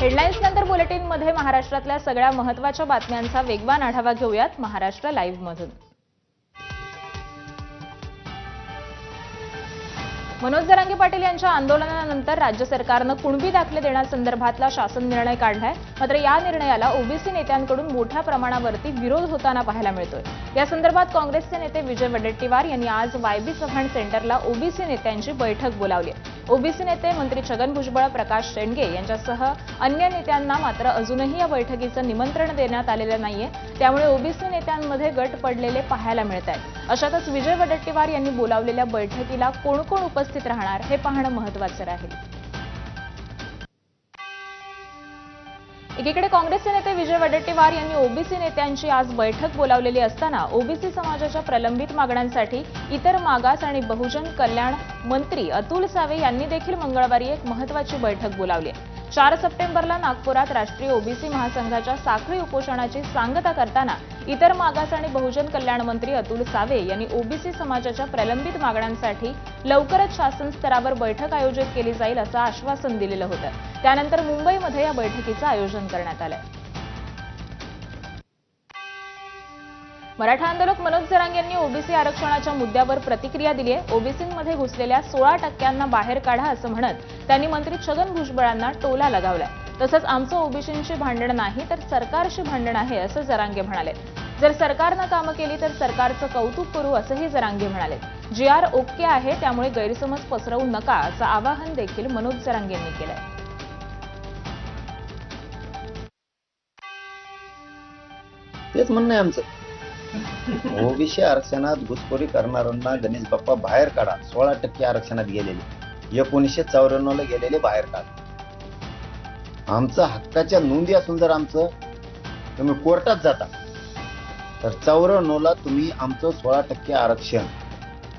Headlines नंतर बुलेटिनमध्ये महाराष्ट्रातल्या सगळ्या महत्त्वाच्या बातम्यांचा वेगवान आढावा घेऊयात महाराष्ट्र लाईव्ह मधून। मनोज जरांगे पाटील यांच्या आंदोलनानंतर राज्य सरकारनं कुणबी दाखले देण्यासंदर्भातला शासन निर्णय काढलाय। मात्र या निर्णयाला ओबीसी नेत्यांकडून मोठ्या प्रमाणावरती विरोध होताना पाहायला मिळतोय। या संदर्भात काँग्रेसचे नेते विजय वडेट्टीवार यांनी आज वायबी चव्हाण सेंटरला ओबीसी नेत्यांची बैठक बोलावली आहे। ओबीसी नेते मंत्री छगन भुजबळ, प्रकाश शेंडगे यांच्यासह अन्य नेत्यांना मात्र अजूनही या बैठकीचं निमंत्रण देण्यात आलेलं नाहीये। त्यामुळे ओबीसी नेत्यांमध्ये गट पडलेले पाहायला मिळत आहेत। अशातच विजय वडेट्टीवार यांनी बोलावलेल्या बैठकीला कोण कोण उपस्थित राहणार हे पाहणं महत्त्वाचं राहील। एकीकडे काँग्रेसचे नेते विजय वडेट्टीवार यांनी ओबीसी नेत्यांची आज बैठक बोलावलेली असताना ओबीसी समाजाच्या प्रलंबित मागण्यांसाठी इतर मागास आणि बहुजन कल्याण मंत्री अतुल सावे यांनी देखील मंगळवारी एक महत्त्वाची बैठक बोलावली आहे। 4 सप्टेंबरला नागपुरात राष्ट्रीय ओबीसी महासंघाच्या साखळी उपोषणाची सांगता करताना इतर मागास आणि बहुजन कल्याण मंत्री अतुल सावे यांनी ओबीसी समाजाच्या प्रलंबित मागण्यांसाठी लवकरच शासन स्तरावर बैठक आयोजित केली जाईल असं आश्वासन दिलेलं होतं। त्यानंतर मुंबईमध्ये या बैठकीचं आयोजन करण्यात आलंय। मराठा आंदोलक मनोज जरांगे यांनी ओबीसी आरक्षणाच्या मुद्द्यावर प्रतिक्रिया दिली आहे। ओबीसींमध्ये घुसलेल्या 16% बाहेर काढा असं म्हणत त्यांनी मंत्री छगन भुजबळांना टोला लगावलाय। तसंच आमचं ओबीसींशी भांडण नाही तर सरकारशी भांडण आहे असं जरांगे म्हणाले। जर सरकारनं कामं केली तर सरकारचं कौतुक करू असंही जरांगे म्हणाले। जीआर ओके आहे, त्यामुळे गैरसमज पसरवू नका असं आवाहन देखील मनोज जरांगे यांनी केलंय। तेच म्हणणं आहे आमचं, ओबीसी आरक्षणात घुसखोरी करणाऱ्यांना गणेश बाप्पा बाहेर काढा। 16% आरक्षणात गेलेले 1994 ला गेलेले बाहेर काढा। आमचं हक्काच्या नोंदी असून जर आमचं तुम्ही कोर्टात जाता तर 94 ला तुम्ही आमचं 16% आरक्षण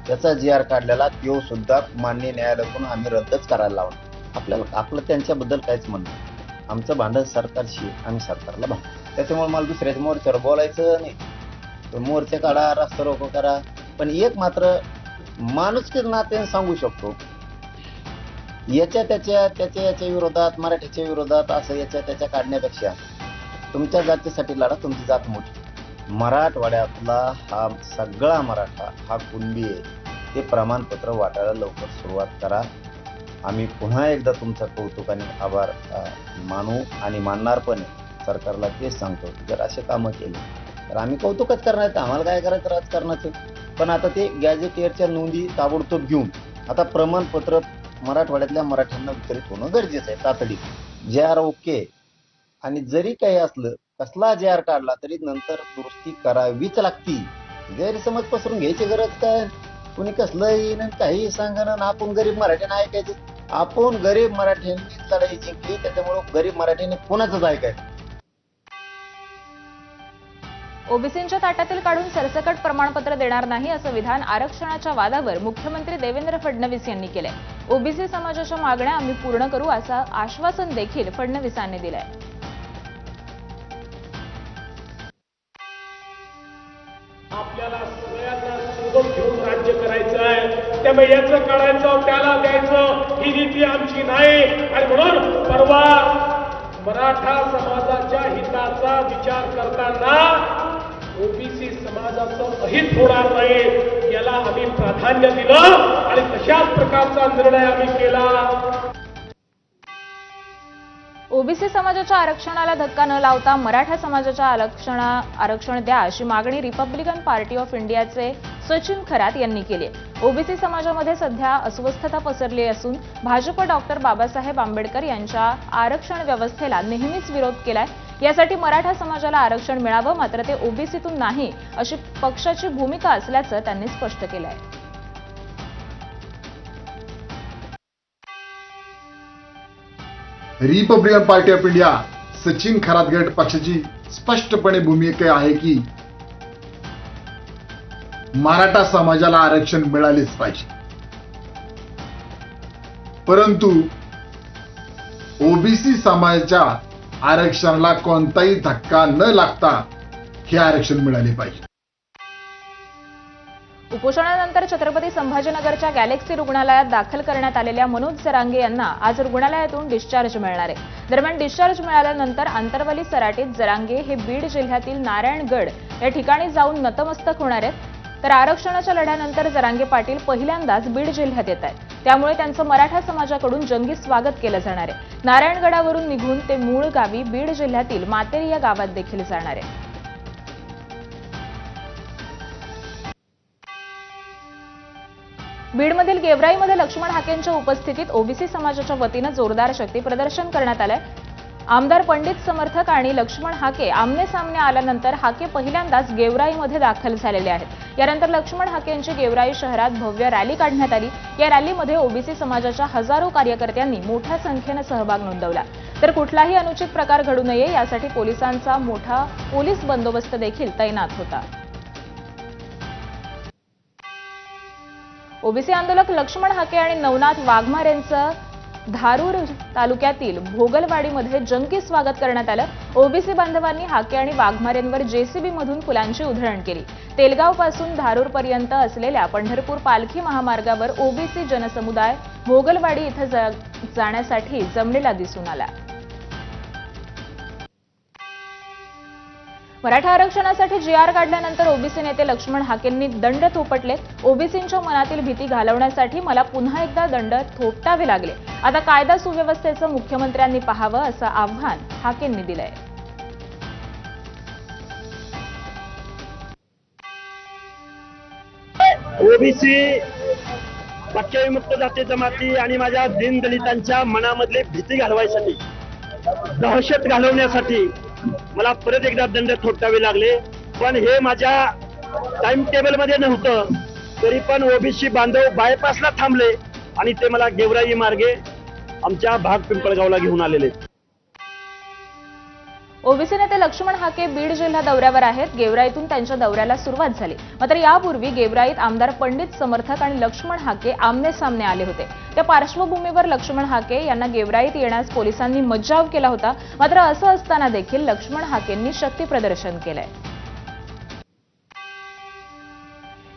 त्याचा जीआर काढलेला तो सुद्धा मान्य न्यायालयाकडून आम्ही रद्दच करायला लावलं। आपलं त्यांच्याबद्दल काहीच म्हणणं नाही। आमचं भांडण सरकारशी, आम्ही सरकारला भांडतो। त्याच्यामुळे मला दुसऱ्याच मोर्चावर बोलायचं नाही। मोर्चे काढा, रस्ता रोको करा, पण एक मात्र माणुसकी नात्याने सांगू शकतो, याच्या विरोधात, मराठीच्या विरोधात असं याच्या त्याच्या काढण्यापेक्षा तुमच्या जातीसाठी लढा, तुमची जात मोठी। मराठवाड्यातला हा सगळा मराठा हा कुणबी आहे, ते प्रमाणपत्र वाटायला लवकर सुरुवात करा। आम्ही पुन्हा एकदा तुमचा कौतुक आणि आभार मानू आणि मानणार पण सरकारला तेच सांगतो, जर असे कामं केली तर आम्ही कौतुकच करणार, तर आम्हाला काय करायचं राजकारणाचं। पण आता ते गॅजेटियरच्या नोंदी ताबडतोब घेऊन आता प्रमाणपत्र मराठवाड्यातल्या मराठ्यांना वितरित होणं गरजेचं आहे तातडीने। जीआर ओके, आणि जरी काही असलं कसला जीआर काढला तरी नंतर दुरुस्ती करावीच लागती। गैरसमज पसरून घ्यायची गरज काय? कुणी कसलंही काही सांगणं, आपण गरीब मराठ्यांना ऐकायचं। आपण गरीब मराठ्यांनी लढाई जिंकली, त्याच्यामुळे गरीब मराठ्यांनी कोणाचंच ऐकायचं। ओबीसींच्या ताटातील काढून सरसकट प्रमाणपत्र देणार नाही असं विधान आरक्षणाच्या वादावर मुख्यमंत्री देवेंद्र फडणवीस यांनी केलंय। ओबीसी समाजाच्या मागण्या आम्ही पूर्ण करू असं आश्वासन देखील फडणवीसांनी दिलंय। आपल्याला सगळ्यांना सोबत घेऊन राज्य करायचं आहे, त्यामुळे याचं काढायचं त्याला द्यायचं ही नीती आमची नाही। आणि म्हणून परवा मराठा समाजाच्या हिताचा विचार करताना ओबीसी समाजाचं अहित होणार नाही याला आम्ही प्राधान्य दिलं आणि तशाच प्रकारचा निर्णय आम्ही केला। ओबीसी समाजाच्या आरक्षणाला धक्का न लावता मराठा समाजाच्या आरक्षण द्या अशी मागणी रिपब्लिकन पार्टी ऑफ इंडियाचे सचिन खरात यांनी केली आहे। ओबीसी समाजामध्ये सध्या अस्वस्थता पसरली असून भाजप डॉक्टर बाबासाहेब आंबेडकर यांच्या आरक्षण व्यवस्थेला नेहमीच विरोध केलाय। यासाठी मराठा समाजाला आरक्षण मिळावं, मात्र ते ओबीसीतून नाही अशी पक्षाची भूमिका असल्याचं त्यांनी स्पष्ट केलं आहे। Republican party of India Sachin Kharat गट पक्षाची स्पष्टपणे भूमिका आहे की मराठा समाजाला आरक्षण मिळालेच पाहिजे, परंतु ओबीसी समाजाच्या आरक्षणाला कोणताही धक्का न लागता हे आरक्षण मिळाले पाहिजे। उपोषणानंतर छत्रपती संभाजीनगरच्या गॅलेक्सी रुग्णालयात दाखल करण्यात आलेल्या मनोज जरांगे यांना आज रुग्णालयातून डिस्चार्ज मिळणार आहे। दरम्यान डिस्चार्ज मिळाल्यानंतर आंतरवली सराटीत जरांगे हे बीड जिल्ह्यातील नारायणगड या ठिकाणी जाऊन नतमस्तक होणार आहेत। तर आरक्षणाच्या लढ्यानंतर जरांगे पाटील पहिल्यांदाच बीड जिल्ह्यात येत आहेत, त्यामुळे त्यांचं मराठा समाजाकडून जंगी स्वागत केलं जाणार आहे। नारायणगडावरून निघून ते मूळ गावी बीड जिल्ह्यातील मातेरी या गावात देखील जाणार आहे। बीडमधील गेवराईमध्ये लक्ष्मण हाकेंच्या उपस्थितीत ओबीसी समाजाच्या वतीनं जोरदार शक्ती प्रदर्शन करण्यात आलंय। आमदार पंडित समर्थक आणि लक्ष्मण हाके आमने सामने आल्यानंतर हाके पहिल्यांदाच गेवराईमध्ये दाखल झालेले आहेत। यानंतर लक्ष्मण हाकेंची गेवराई शहरात भव्य रॅली काढण्यात आली। या रॅलीमध्ये ओबीसी समाजाच्या हजारो कार्यकर्त्यांनी मोठ्या संख्येनं सहभाग नोंदवला। तर कुठलाही अनुचित प्रकार घडू नये यासाठी पोलिसांचा मोठा पोलीस बंदोबस्त देखील तैनात होता। ओबीसी आंदोलक लक्ष्मण हाके आणि नवनाथ वाघमारेंचं धारूर तालुक्यातील भोगलवाडीमध्ये जंगी स्वागत करण्यात आलं। ओबीसी बांधवांनी हाके आणि वाघमारेंवर जेसीबी मधून फुलांची उधळण केली। तेलगाव पासून धारूर पर्यंत असलेल्या पंढरपूर पालखी महामार्गावर ओबीसी जनसमुदाय भोगलवाडी इथं जाण्यासाठी जमलेला दिसून आला। मराठा आरक्षणासाठी जीआर काढल्यानंतर ओबीसी नेते लक्ष्मण हाकेंनी दंड थोपटले। ओबीसींच्या मनातील भीती घालवण्यासाठी मला पुन्हा एकदा दंड थोपटावे लागले। आता कायदा सुव्यवस्थेचं मुख्यमंत्र्यांनी पाहावं असं आव्हान हाकेंनी दिलंय। ओबीसी पक्षविमुक्त जाती जमाती आणि माझ्या दीनदलितांच्या मनामधली भीती घालवायसाठी, दहशत घालवण्यासाठी मला परत एकदा दंड थोपटावे लागले। पण हे माझ्या टाइम टेबल मध्ये नव्हतं, तरी पण ओबीसी बांधव बायपासला थांबले आणि ते मला गेवराई मार्गे आमच्या भाग पिंपळगावला घेऊन आलेले। ओबीसी नेते लक्ष्मण हाके बीड जिल्हा दौऱ्यावर आहेत। गेवराईतून त्यांच्या दौऱ्याला सुरुवात झाली, मात्र यापूर्वी गेवराईत आमदार पंडित समर्थक आणि लक्ष्मण हाके आमने सामने आले होते। त्या पार्श्वभूमीवर लक्ष्मण हाके यांना गेवराईत येण्यास पोलिसांनी मज्जाव केला होता। मात्र असं असताना देखील लक्ष्मण हाकेंनी शक्ती प्रदर्शन केलंय।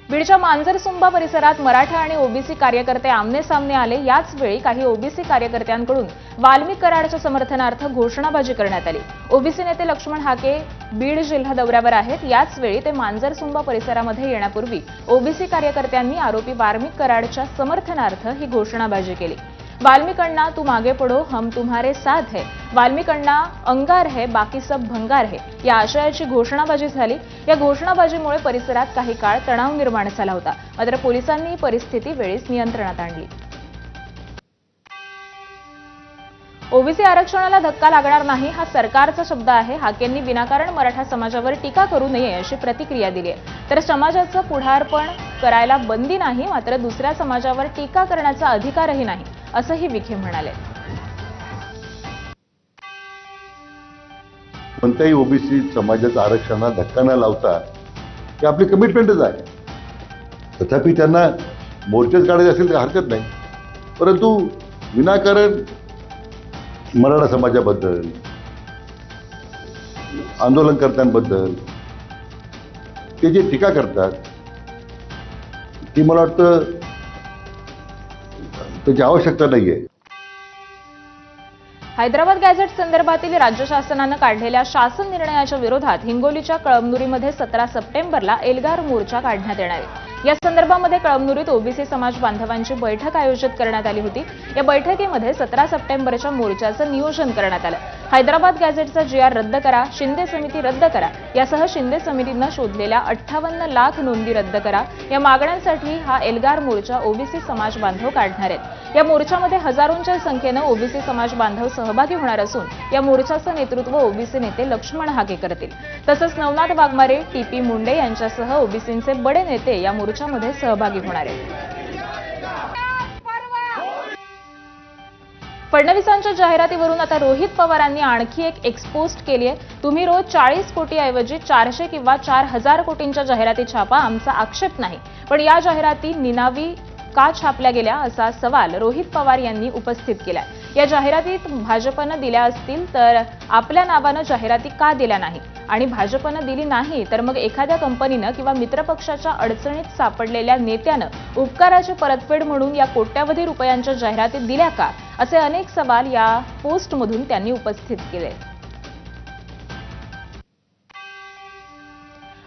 बीडच्या मांजरसुंबा परिसरात मराठा आणि ओबीसी कार्यकर्ते आमने सामने आले। याच वेळी काही ओबीसी कार्यकर्त्यांकडून वाल्मिक कराडच्या समर्थनार्थ घोषणाबाजी करण्यात आली। ओबीसी नेते लक्ष्मण हाके बीड जिल्हा दौऱ्यावर आहेत। याच वेळी ते मांजरसुंबा परिसरामध्ये येण्यापूर्वी ओबीसी कार्यकर्त्यांनी आरोपी वाल्मिक कराडच्या समर्थनार्थ ही घोषणाबाजी केली। वाल्मिक अण्णा तुम आगे पढ़ो, हम तुम्हारे साथ है। वाल्मिक अण्णा अंगार है, बाकी सब भंगार है या आशयाची घोषणाबाजी झाली। या घोषणाबाजीमुळे परिसरात काही काळ तणाव निर्माण झाला होता, मात्र पोलिसांनी परिस्थिती वेळीच नियंत्रणात आणली। ओबीसी आरक्षणाला धक्का लागणार नाही हा सरकारचा शब्द आहे। हाकेंनी विनाकारण मराठा समाजावर टीका करू नये अशी प्रतिक्रिया दिली आहे। तर समाजाचं पुढारपण करायला बंदी नाही, मात्र दुसऱ्या समाजावर टीका करण्याचा अधिकारही नाही असंही विखे म्हणाले। कोणत्याही ओबीसी समाजाच्या आरक्षणाला धक्का न लावता ही आपली कमिटमेंटच आहे। तथापि त्यांना मोर्चेच काढायचे असेल तर हरकत नाही, परंतु विनाकारण मराठा समाजाबद्दल, आंदोलनकर्त्यांबद्दल ते जे टीका करतात ती मला वाटतं त्याची आवश्यकता नाहीये। हैदराबाद गॅझेट संदर्भातील राज्य शासनानं काढलेल्या शासन निर्णयाच्या विरोधात हिंगोलीच्या कळमनुरीमध्ये 17 सप्टेंबरला एल्गार मोर्चा काढण्यात येणार आहे। या संदर्भामध्ये कळमनुरीत ओबीसी समाज बांधवांची बैठक आयोजित करण्यात आली होती। या बैठकीमध्ये 17 सप्टेंबरच्या मोर्चाचं नियोजन करण्यात आलं। हैदराबाद गॅझेटचा जीआर रद्द करा, शिंदे समिती रद्द करा यासह शिंदे समितीनं शोधलेल्या 58 लाख नोंदी रद्द करा या मागण्यांसाठी हा एल्गार मोर्चा ओबीसी समाज बांधव काढणार आहेत। या मोर्चामध्ये हजारोंच्या संख्येनं ओबीसी समाज बांधव सहभागी होणार असून या मोर्चाचं नेतृत्व ओबीसी नेते लक्ष्मण हाके करतील। तसंच नवनाथ वाघमारे, टीपी मुंडे यांच्यासह ओबीसींचे बडे नेते या मोर्चामध्ये सहभागी होणार आहेत। फडणवीसांच्या जाहिरातीवरून आता रोहित पवारांनी आणखी एक एक्सपोस्ट केली आहे। तुम्ही रोज 40 कोटी ऐवजी 400 किंवा 4000 कोटींच्या जाहिराती छापा, आमचा आक्षेप नाही, पण या जाहिराती निनावी का छापल्या गेल्या असा सवाल रोहित पवार यांनी उपस्थित केलाय. या जाहिरातीत भाजपनं दिल्या असतील तर आपल्या नावानं जाहिराती का दिल्या नाही आणि भाजपनं दिली नाही तर मग एखाद्या कंपनीनं किंवा मित्रपक्षाच्या अडचणीत सापडलेल्या नेत्यानं उपकाराची परतफेड म्हणून या कोट्यवधी रुपयांच्या जाहिराती दिल्या का, असे अनेक सवाल या पोस्टमधून त्यांनी उपस्थित केले.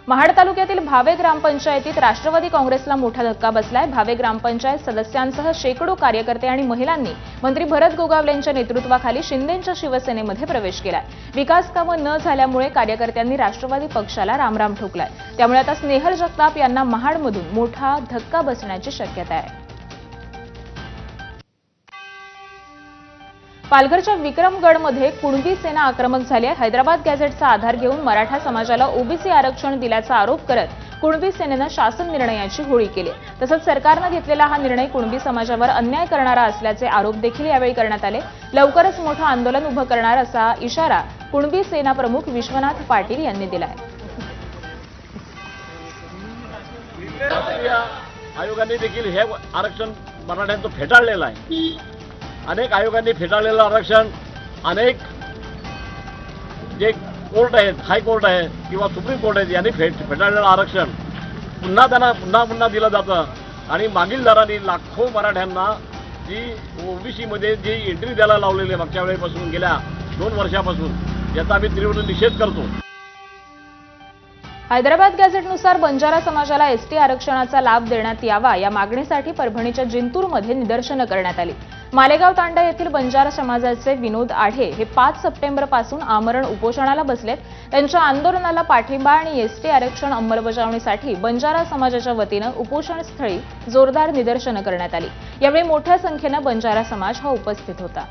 महाड तालुक्यातील भावे ग्रामपंचायतीत राष्ट्रवादी काँग्रेसला मोठा धक्का बसलाय. भावे ग्रामपंचायत सदस्यांसह शेकडो कार्यकर्ते आणि महिलांनी मंत्री भरत गोगावलेंच्या नेतृत्वाखाली शिंदेंच्या शिवसेनेमध्ये प्रवेश केलाय. विकास कामं न झाल्यामुळे कार्यकर्त्यांनी राष्ट्रवादी पक्षाला रामराम ठोकलाय. त्यामुळे आता स्नेहल जगताप यांना महाडमधून मोठा धक्का बसण्याची शक्यता आहे. पालघरच्या विक्रमगडमध्ये कुणबी सेना आक्रमक झाली आहे. हैदराबाद गॅझेटचा आधार घेऊन मराठा समाजाला ओबीसी आरक्षण दिल्याचा आरोप करत कुणबी सेनेनं शासन निर्णयाची होळी केली. तसंच सरकारनं घेतलेला हा निर्णय कुणबी समाजावर अन्याय करणारा असल्याचे आरोप देखील यावेळी करण्यात आले. लवकरच मोठं आंदोलन उभं करणार असा इशारा कुणबी सेना प्रमुख विश्वनाथ पाटील यांनी दिला आहे. आयोगाने देखील हे आरक्षण मराठ्यांचं फेटाळलेलं आहे. अनेक आयोगांनी फेटाळलेलं आरक्षण, अनेक जे कोर्ट आहेत, हायकोर्ट आहे किंवा सुप्रीम कोर्ट आहेत, यांनी फेटाळलेलं आरक्षण पुन्हा दिलं जातं. आणि मागील दराने लाखो मराठ्यांना जी ओबीसीमध्ये जी एंट्री द्यायला लावलेली आहे मागच्या वेळेपासून, गेल्या 2 वर्षापासून, याचा आम्ही तीव्र निषेध करतो. हैदराबाद गॅझेटनुसार बंजारा समाजाला एसटी आरक्षणाचा लाभ देण्यात यावा या मागणीसाठी परभणीच्या जिंतूरमध्ये निदर्शनं करण्यात आली. मालेगाव तांडा येथील बंजारा समाजाचे विनोद आढे हे 5 सप्टेंबरपासून आमरण उपोषणाला बसलेत. त्यांच्या आंदोलनाला पाठिंबा आणि एसटी आरक्षण अंमलबजावणीसाठी बंजारा समाजाच्या वतीनं उपोषणस्थळी जोरदार निदर्शनं करण्यात आली. यावेळी मोठ्या संख्येनं बंजारा समाज हा उपस्थित होता.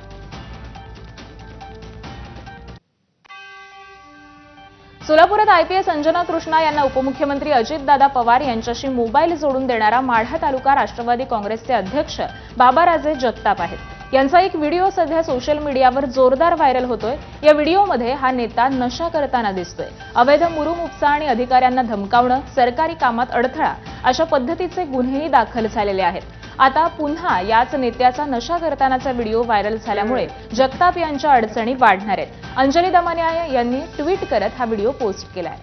सोलापुरात आयपीएस अंजना कृष्णा यांना उपमुख्यमंत्री अजितदादा पवार यांच्याशी मोबाईल जोडून देणारा माढा तालुका राष्ट्रवादी काँग्रेसचे अध्यक्ष बाबाराजे जगताप आहेत. यांचा एक व्हिडिओ सध्या सोशल मीडियावर जोरदार व्हायरल होतोय. या व्हिडिओमध्ये हा नेता नशा करताना दिसतोय. अवैध मुरुम उपसा आणि अधिकाऱ्यांना धमकावणं, सरकारी कामात अडथळा अशा पद्धतीचे गुन्हेही दाखल झालेले आहेत. आता पुन्हा याच नेत्याचा नशा करतानाचा व्हिडिओ व्हायरल झाल्यामुळे जगताप यांच्या अडचणी वाढणार आहेत. अंजली दमानिया यांनी ट्विट करत हा व्हिडिओ पोस्ट केलाय.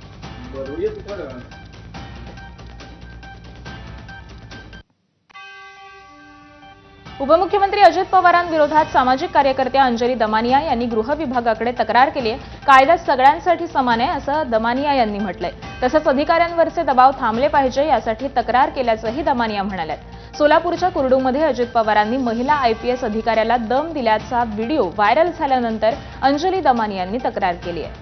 उपमुख्यमंत्री अजित पवारांविरोधात सामाजिक कार्यकर्त्या अंजली दमानिया यांनी गृह विभागाकडे तक्रार केली आहे. कायदा सगळ्यांसाठी समान आहे असं दमानिया यांनी म्हटलंय. तसंच अधिकाऱ्यांवरचे दबाव थांबले पाहिजे यासाठी तक्रार केल्याचंही दमानिया म्हणाल्यात. सोलापूरच्या कुर्डूमध्ये अजित पवारांनी महिला आयपीएस अधिकाऱ्याला दम दिल्याचा व्हिडिओ व्हायरल झाल्यानंतर अंजली दमानिया यांनी तक्रार केली आहे.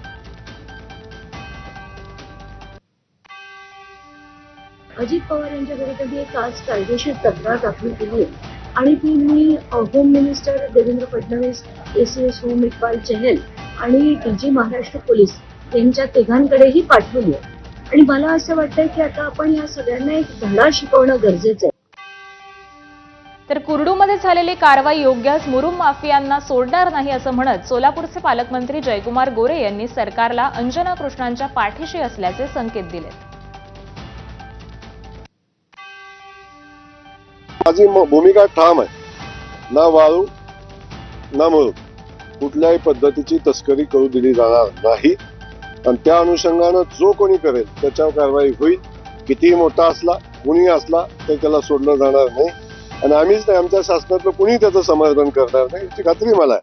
अजित पवार यांच्या विरोधात एक आज कायदेशीर तक्रार दाखल केली आहे आणि ती मी home minister Devendra Fadnavis, ACS home Iqbal Chahal आणि डीजी महाराष्ट्र पोलीस यांच्या तिघांकडेही पाठवली आहे. आणि मला असं वाटतंय की आता आपण या सगळ्यांना एक धडा शिकवणं गरजेचं आहे. तर कुर्डूमध्ये झालेली कारवाई योग्यच, मुरुम माफियांना सोडणार नाही असं म्हणत सोलापूरचे पालकमंत्री जयकुमार गोरे यांनी सरकारला अंजना कृष्णांच्या पाठीशी असल्याचे संकेत दिले. माझी भूमिका ठाम आहे. ना वाळू ना मुरुम कुठल्याही पद्धतीची तस्करी करू दिली जाणार नाही आणि त्या अनुषंगानं जो कोणी करेल त्याच्यावर कारवाई होईल. कितीही मोठा असला, कुणी असला तर त्याला सोडलं जाणार नाही आणि आम्हीच नाही, आमच्या शासनातलं कुणी त्याचं समर्थन करणार नाही याची खात्री मला आहे.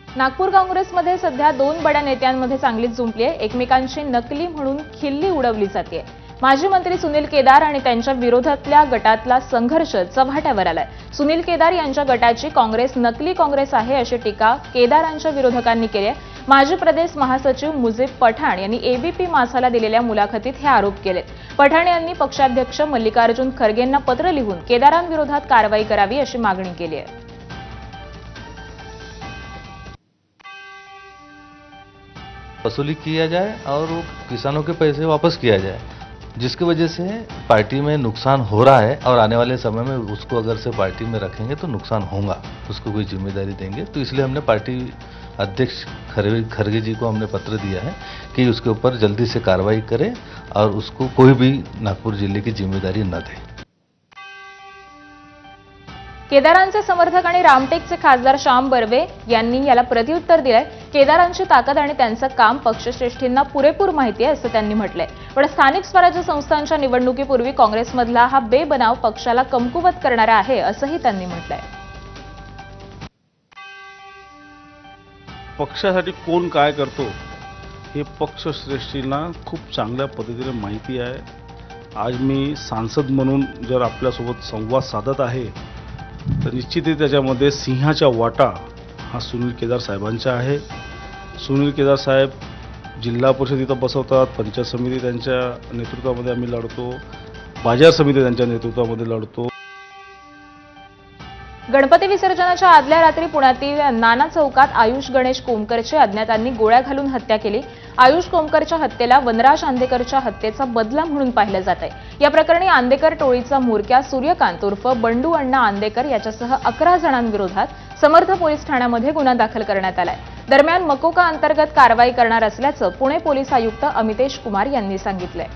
नागपूर काँग्रेसमध्ये सध्या 2 बड्या नेत्यांमध्ये चांगलीच जुंपली आहे. एकमेकांची नकली म्हणून खिल्ली उडवली जाते. माजी मंत्री सुनील केदार आणि त्यांच्या विरोधातल्या गटातला संघर्ष चव्हाट्यावर आलाय. सुनील केदार यांच्या गटाची काँग्रेस नकली काँग्रेस आहे अशी टीका केदारांच्या विरोधकांनी केली आहे. माजी प्रदेश महासचिव मुजीब पठाण यांनी एबीपी मासाला दिलेल्या मुलाखतीत हे आरोप केलेत. पठाण यांनी पक्षाध्यक्ष मल्लिकार्जुन खरगेंना पत्र लिहून केदारांविरोधात कारवाई करावी अशी मागणी केली आहे. वसूली किया जाए और वो किसानों के पैसे वापस किया जाए, जिसकी वजह से पार्टी में नुकसान हो रहा है और आने वाले समय में उसको अगर से पार्टी में रखेंगे तो नुकसान होगा, उसको कोई जिम्मेदारी देंगे. तो इसलिए हमने पार्टी अध्यक्ष खरगे जी को हमने पत्र दिया है कि उसके ऊपर जल्दी से कार्रवाई करें और उसको कोई भी नागपुर जिले की जिम्मेदारी न दे. केदारांचे समर्थक आणि रामटेकचे खासदार श्याम बर्वे यांनी याला प्रत्युत्तर दिलंय. केदारांची ताकद आणि त्यांचं काम पक्षश्रेष्ठींना पुरेपूर माहिती आहे असं त्यांनी म्हटलंय. पण स्थानिक स्वराज्य संस्थांच्या निवडणुकीपूर्वी काँग्रेसमधला हा बेबनाव पक्षाला कमकुवत करणारा आहे असंही त्यांनी म्हटलंय. पक्षासाठी कोण काय करतो हे पक्षश्रेष्ठींना खूप चांगल्या पद्धतीने माहिती आहे. आज मी सांसद म्हणून जर आपल्यासोबत संवाद साधत आहे तर निश्चितच त्याच्यामध्ये सिंहाचा वाटा हा सुनील केदार साहेबांचा आहे. सुनील केदार साहेब जिल्हा परिषद इथं बसवतात, पंचायत समिती त्यांच्या नेतृत्वामध्ये आम्ही लढतो, बाजार समिती त्यांच्या नेतृत्वामध्ये लढतो. गणपती विसर्जनाच्या आदल्या रात्री पुण्यातील नाना चौकात आयुष गणेश कोमकरची अज्ञातांनी गोळ्या घालून हत्या केली. आयुष कोमकरच्या हत्येला वनराज आंदेकरच्या हत्येचा बदला म्हणून पाहिलं जात आहे. या प्रकरणी आंदेकर टोळीचा म्होरक्या सूर्यकांत उर्फ बंडू अण्णा आंदेकर याच्यासह 11 जणांविरोधात समर्थ पोलीस ठाण्यामध्ये गुन्हा दाखल करण्यात आलाय. दरम्यान मकोका अंतर्गत कारवाई करणार असल्याचं पुणे पोलीस आयुक्त अमितेश कुमार यांनी सांगितलंय.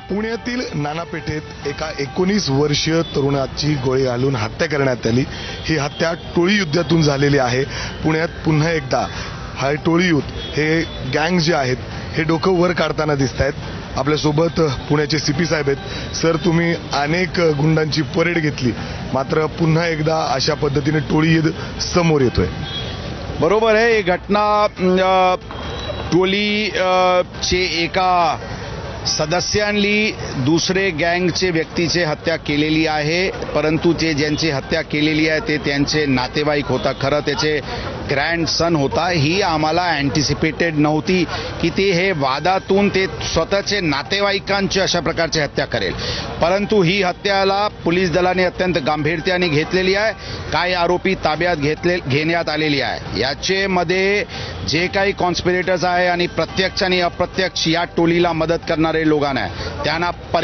पुण्यातील नानापेठेत एका 19 वर्षीय तरुणाची गोळी घालून हत्या करण्यात आली. ही हत्या टोळी युद्धातून झालेली आहे. पुण्यात पुन्हा एकदा हा टोळी युद्ध, हे गँग जे आहेत हे डोकं वर काढताना दिसत आहेत. आपल्यासोबत पुण्याचे CP साहेब आहेत. सर, तुम्ही अनेक गुंडांची परेड घेतली, मात्र पुन्हा एकदा अशा पद्धतीने टोळी युद्ध समोर येतोय. बरोबर आहे. ही घटना टोळी चे एका सदस्यांनी दुसरे गँगचे व्यक्तीचे हत्या केलेली आहे. परंतु ते ज्यांची हत्या केलेली आहे ते त्यांचे नातेवाईक होता. खरं त्याचे ग्रँडसन होता. ही आम्हाला अँटिसिपेटेड नव्हती की ते हे वादातून ते स्वतःचे नातेवाईकांची अशा प्रकारची हत्या करेल. परंतु ही हत्याला पोलीस दलाने अत्यंत गांभीर्याने घेतलेली आहे. काही आरोपी ताब्यात घेण्यात आलेली आहे. याच्यामध्ये जे काही कॉन्स्पिरेटर्स आहे आणि प्रत्यक्ष आणि अप्रत्यक्ष या टोळीला मदत करणारे लोकांना त्यांना